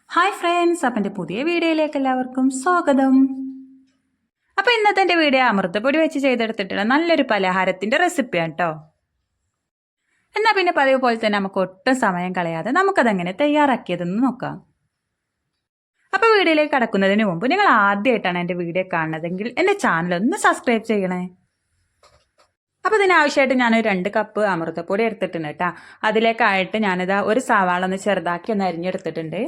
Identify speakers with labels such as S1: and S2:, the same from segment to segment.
S1: Hi friends, അപ്പം എൻ്റെ പുതിയ വീഡിയോയിലേക്ക് എല്ലാവർക്കും സ്വാഗതം. അപ്പോൾ ഇന്നത്തെ എൻ്റെ വീഡിയോ അമൃതപ്പൊടി വെച്ച് ചെയ്തെടുത്തിട്ടുള്ള നല്ലൊരു പലഹാരത്തിൻ്റെ റെസിപ്പിയാണ് കേട്ടോ. എന്നാൽ പിന്നെ പതിവ് പോലെ തന്നെ നമുക്ക് ഒട്ടും സമയം കളയാതെ നമുക്കതെങ്ങനെ തയ്യാറാക്കിയതെന്ന് നോക്കാം. അപ്പോൾ വീഡിയോയിലേക്ക് കടക്കുന്നതിന് മുമ്പ് നിങ്ങൾ ആദ്യമായിട്ടാണ് എൻ്റെ വീഡിയോ കാണുന്നതെങ്കിൽ എൻ്റെ ചാനലൊന്ന് സബ്സ്ക്രൈബ് ചെയ്യണേ. അപ്പോൾ ഇതിനാവശ്യമായിട്ട് ഞാൻ 2 കപ്പ് അമൃതപ്പൊടി എടുത്തിട്ടുണ്ട് കേട്ടോ. അതിലേക്കായിട്ട് ഞാനിതാ ഒരു സവാള ഒന്ന് ചെറുതാക്കി ഒന്ന് അരിഞ്ഞെടുത്തിട്ടുണ്ട്.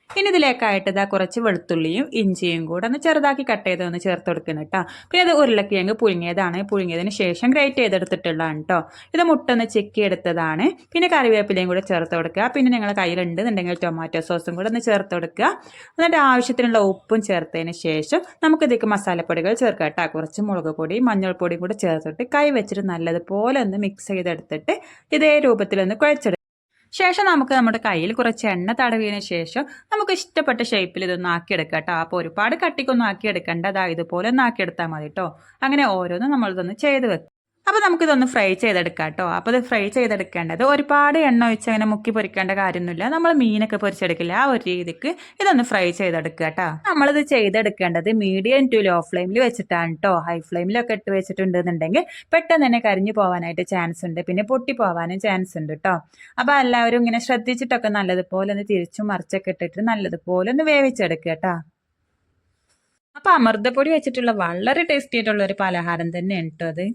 S1: ഇനി ഇതിലേക്കായിട്ട് ഇതാ കുറച്ച് വെളുത്തുള്ളിയും ഇഞ്ചിയും കൂടെ ഒന്ന് ചെറുതാക്കി കട്ട് ചെയ്തൊന്ന് ചേർത്ത് കൊടുക്കണം കേട്ടോ. പിന്നെ അത് ഉരുളക്കിഴങ്ങ് പുഴുങ്ങിയതാണ്. പുഴുങ്ങിയതിന് ശേഷം ഗ്രേറ്റ് ചെയ്തെടുത്തിട്ടുള്ളതാണ് കേട്ടോ. ഇത് മുട്ടൊന്ന് ചെക്കി എടുത്തതാണ്. പിന്നെ കറിവേപ്പിലയും കൂടെ ചേർത്ത് കൊടുക്കുക. പിന്നെ നിങ്ങളുടെ കയ്യിലുണ്ടെന്നുണ്ടെങ്കിൽ ടൊമാറ്റോ സോസും കൂടെ ഒന്ന് ചേർത്ത് കൊടുക്കുക. എന്നിട്ട് ആവശ്യത്തിനുള്ള ഉപ്പും ചേർത്തതിന് ശേഷം നമുക്ക് ഇതിലേക്ക് മസാലപ്പൊടികൾ ചേർക്കാം കേട്ടോ. കുറച്ച് മുളക് പൊടി മഞ്ഞൾപ്പൊടിയും കൂടെ ചേർത്തിട്ട് കൈ വെച്ചിട്ട് നല്ലതുപോലെ ഒന്ന് മിക്സ് ചെയ്തെടുത്തിട്ട് ഇതേ രൂപത്തിലൊന്ന് കുഴച്ചെടുക്കുക. ശേഷം നമുക്ക് നമ്മുടെ കയ്യിൽ കുറച്ച് എണ്ണ തടവിയതിന് ശേഷം നമുക്ക് ഇഷ്ടപ്പെട്ട ഷേപ്പിൽ ഇതൊന്ന് ആക്കിയെടുക്കാം കേട്ടോ. അപ്പോൾ ഒരുപാട് കട്ടിക്കൊന്നും ആക്കിയെടുക്കേണ്ട, അതായത് ഇതുപോലെ ഒന്ന് ആക്കിയെടുത്താൽ മതി കേട്ടോ. അങ്ങനെ ഓരോന്നും നമ്മളിതൊന്ന് ചെയ്ത് വെക്കും. അപ്പോൾ നമുക്കിതൊന്ന് ഫ്രൈ ചെയ്തെടുക്കാം കേട്ടോ. അപ്പോൾ ഇത് ഫ്രൈ ചെയ്തെടുക്കേണ്ടത് ഒരുപാട് എണ്ണ ഒഴിച്ച് അങ്ങനെ മുക്കി പൊരിക്കേണ്ട കാര്യമൊന്നുമില്ല. നമ്മൾ മീനൊക്കെ പൊരിച്ചെടുക്കില്ല, ആ ഒരു രീതിക്ക് ഇതൊന്ന് ഫ്രൈ ചെയ്തെടുക്കുക കേട്ടോ. നമ്മളിത് ചെയ്തെടുക്കേണ്ടത് മീഡിയം ടു ലോ ഫ്ലെയിമിൽ വെച്ചിട്ടാണ് കേട്ടോ. ഹൈ ഫ്ലെയിമിലൊക്കെ ഇട്ട് വെച്ചിട്ടുണ്ടെന്നുണ്ടെങ്കിൽ പെട്ടെന്ന് തന്നെ കരിഞ്ഞു പോകാനായിട്ട് ചാൻസ് ഉണ്ട്, പിന്നെ പൊട്ടി പോകാനും ചാൻസ് ഉണ്ട് കേട്ടോ. അപ്പോൾ എല്ലാവരും ഇങ്ങനെ ശ്രദ്ധിച്ചിട്ടൊക്കെ നല്ലതുപോലെ ഒന്ന് തിരിച്ചും മറിച്ചൊക്കെ ഇട്ടിട്ട് നല്ലതുപോലെ ഒന്ന് വേവിച്ചെടുക്കുക കേട്ടോ. അപ്പോൾ അമൃതപ്പൊടി വെച്ചിട്ടുള്ള വളരെ ടേസ്റ്റി ആയിട്ടുള്ള ഒരു പലഹാരം തന്നെയാണ് കേട്ടോ അത്.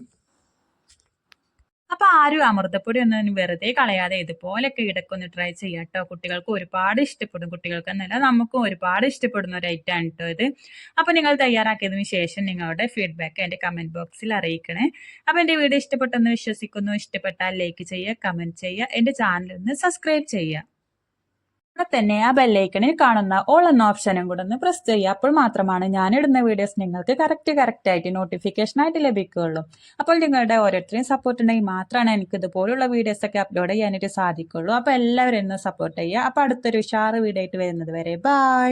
S1: അപ്പൊ ആരും അമൃതപ്പൊടി ഒന്നും വെറുതെ കളയാതെ ഇതുപോലൊക്കെ ഇടയ്ക്കൊന്ന് ട്രൈ ചെയ്യാം കേട്ടോ. കുട്ടികൾക്ക് ഒരുപാട് ഇഷ്ടപ്പെടും, കുട്ടികൾക്ക് എന്നല്ല നമുക്കും ഒരുപാട് ഇഷ്ടപ്പെടുന്ന ഒരു ഐറ്റം ആണ് കേട്ടോ ഇത്. അപ്പൊ നിങ്ങൾ തയ്യാറാക്കിയതിനു ശേഷം നിങ്ങളുടെ ഫീഡ്ബാക്ക് എന്റെ കമന്റ് ബോക്സിൽ അറിയിക്കണേ. അപ്പൊ എന്റെ വീഡിയോ ഇഷ്ടപ്പെട്ടെന്ന് വിശ്വസിക്കുന്നു. ഇഷ്ടപ്പെട്ടാൽ ലൈക്ക് ചെയ്യുക, കമന്റ് ചെയ്യുക, എന്റെ ചാനൽ ഒന്ന് സബ്സ്ക്രൈബ് ചെയ്യുക. ഇവിടെ തന്നെ ആ ബെല്ലൈക്കണിൽ കാണുന്ന ഓൾ എന്ന ഓപ്ഷനും കൂടെ ഒന്ന് പ്രസ് ചെയ്യുക. അപ്പോൾ മാത്രമാണ് ഞാനിടുന്ന വീഡിയോസ് നിങ്ങൾക്ക് കറക്റ്റ് ആയിട്ട് നോട്ടിഫിക്കേഷൻ ആയിട്ട് ലഭിക്കുകയുള്ളൂ. അപ്പോൾ നിങ്ങളുടെ ഓരോരുത്തരെയും സപ്പോർട്ട് ഉണ്ടെങ്കിൽ മാത്രമാണ് എനിക്ക് ഇതുപോലുള്ള വീഡിയോസ് ഒക്കെ അപ്ലോഡ് ചെയ്യാനായിട്ട് സാധിക്കുള്ളൂ. അപ്പോൾ എല്ലാവരും ഒന്ന് സപ്പോർട്ട് ചെയ്യുക. അപ്പോൾ അടുത്തൊരു ഉഷാറ് വീഡിയോ ആയിട്ട് വരുന്നത് വരെ ബൈ.